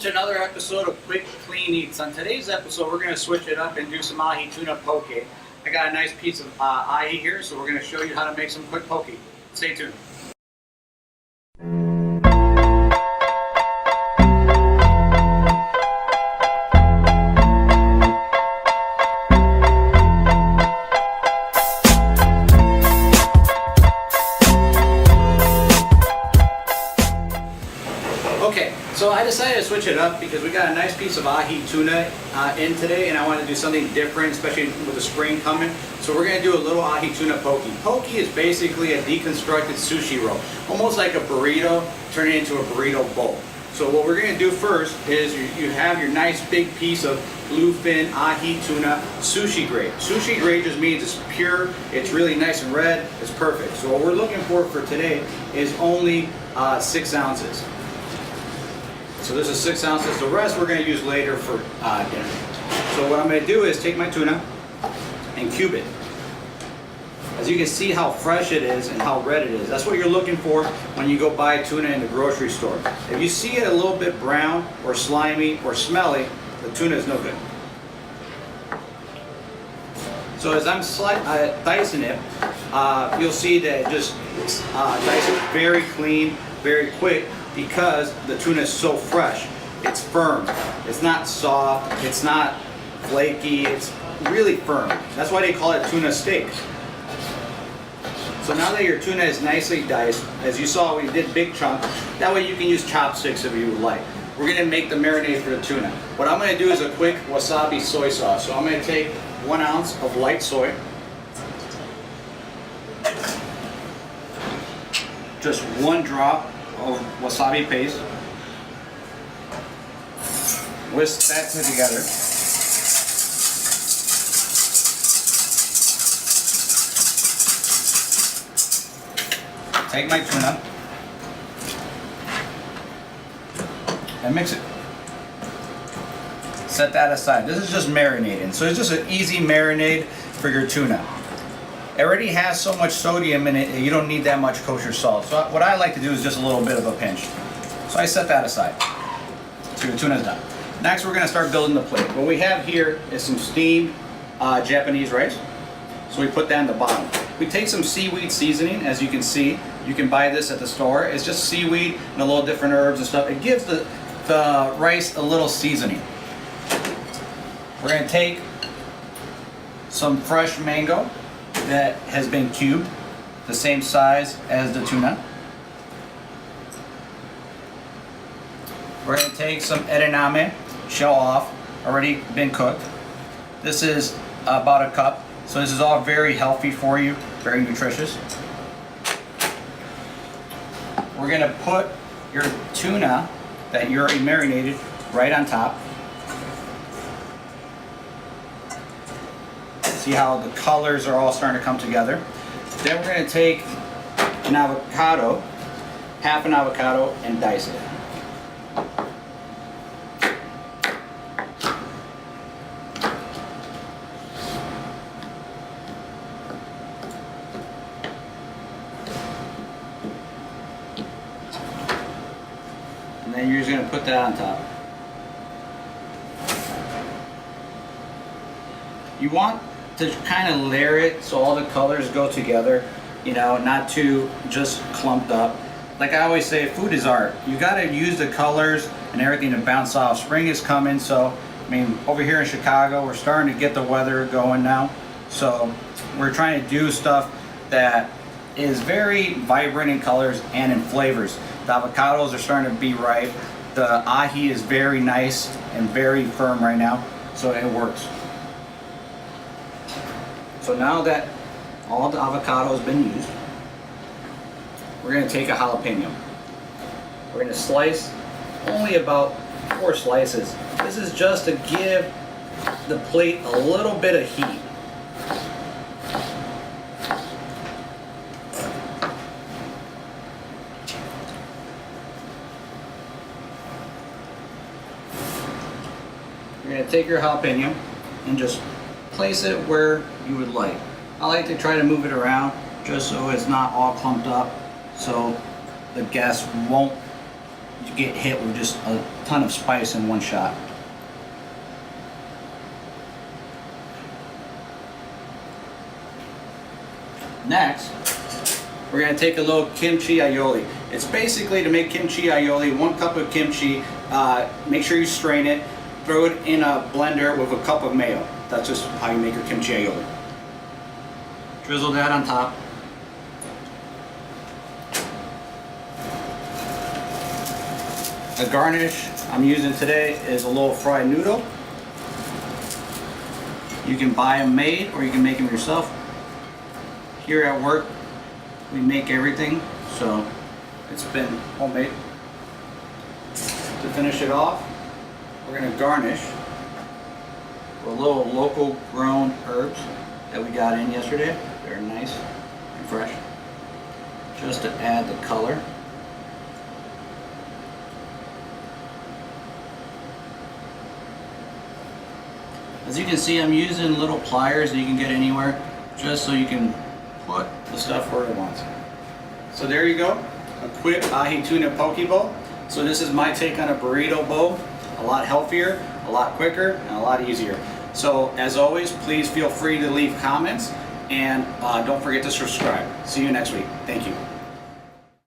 to another episode of Quick Clean Eats. On today's episode, we're going to switch it up and do some ahi tuna poke. I got a nice piece of ahi here, so we're going to show you how to make some quick poke. Stay tuned. Okay, so I decided to switch it up because we got a nice piece of ahi tuna in today, and I want to do something different, especially with the spring coming. So we're going to do a little ahi tuna poke. Poke is basically a deconstructed sushi roll, almost like a burrito, turning it into a burrito bowl. So what we're going to do first is you have your nice big piece of bluefin ahi tuna sushi grade. Sushi grade just means it's pure, it's really nice and red, it's perfect. So what we're looking for today is only 6 ounces. So this is 6 ounces. The rest we're going to use later for dinner. So what I'm going to do is take my tuna and cube it. As you can see how fresh it is and how red it is. That's what you're looking for when you go buy tuna in the grocery store. If you see it a little bit brown or slimy or smelly, the tuna is no good. So as I'm dicing it, you'll see that it just dices very clean, very quick, because the tuna is so fresh. It's firm. It's not soft. It's not flaky. It's really firm. That's why they call it tuna steak. So now that your tuna is nicely diced, as you saw, we did big chunks. That way you can use chopsticks if you would like. We're going to make the marinade for the tuna. What I'm going to do is a quick wasabi soy sauce. So I'm going to take 1 ounce of light soy. Just 1 drop of wasabi paste. Whisk that together. Take my tuna and mix it. Set that aside. This is just marinating. So it's just an easy marinade for your tuna. It already has so much sodium in it, you don't need that much kosher salt. So what I like to do is just a little bit of a pinch. So I set that aside. So your tuna's done. Next we're going to start building the plate. What we have here is some steamed Japanese rice. So we put that in the bottom. We take some seaweed seasoning, as you can see. You can buy this at the store. It's just seaweed and a little different herbs and stuff. It gives the rice a little seasoning. We're going to take some fresh mango that has been cubed, the same size as the tuna. We're going to take some edamame, shell off, already been cooked. This is about a cup, so this is all very healthy for you, very nutritious. We're going to put your tuna that you already marinated right on top. See how the colors are all starting to come together. Then we're going to take an avocado, half an avocado, and dice it. And then you're just going to put that on top. You want to kind of layer it so all the colors go together, you know, not too just clumped up. Like I always say, food is art. You got to use the colors and everything to bounce off. Spring is coming, so I mean, over here in Chicago, we're starting to get the weather going now. So we're trying to do stuff that is very vibrant in colors and in flavors. The avocados are starting to be ripe. The ahi is very nice and very firm right now, so it works. So now that all the avocado has been used, we're going to take a jalapeno. We're going to slice only about 4 slices. This is just to give the plate a little bit of heat. You're going to take your jalapeno and just place it where you would like. I like to try to move it around just so it's not all clumped up, so the guests won't you get hit with just a ton of spice in one shot. Next, we're going to take a little kimchi aioli. It's basically to make kimchi aioli, 1 cup of kimchi, make sure you strain it, throw it in a blender with a cup of mayo. That's just how you make your kimchi aioli. Drizzle that on top. The garnish I'm using today is a little fried noodle. You can buy them made or you can make them yourself. Here at work, we make everything, so it's been homemade. To finish it off, we're going to garnish with a little local grown herbs that we got in yesterday. They're nice and fresh, just to add the color. As you can see, I'm using little pliers that you can get anywhere, just so you can put the stuff where it wants. So there you go, a quick ahi tuna poke bowl. So this is my take on a burrito bowl. A lot healthier, a lot quicker, and a lot easier. So as always, please feel free to leave comments, and don't forget to subscribe. See you next week. Thank you.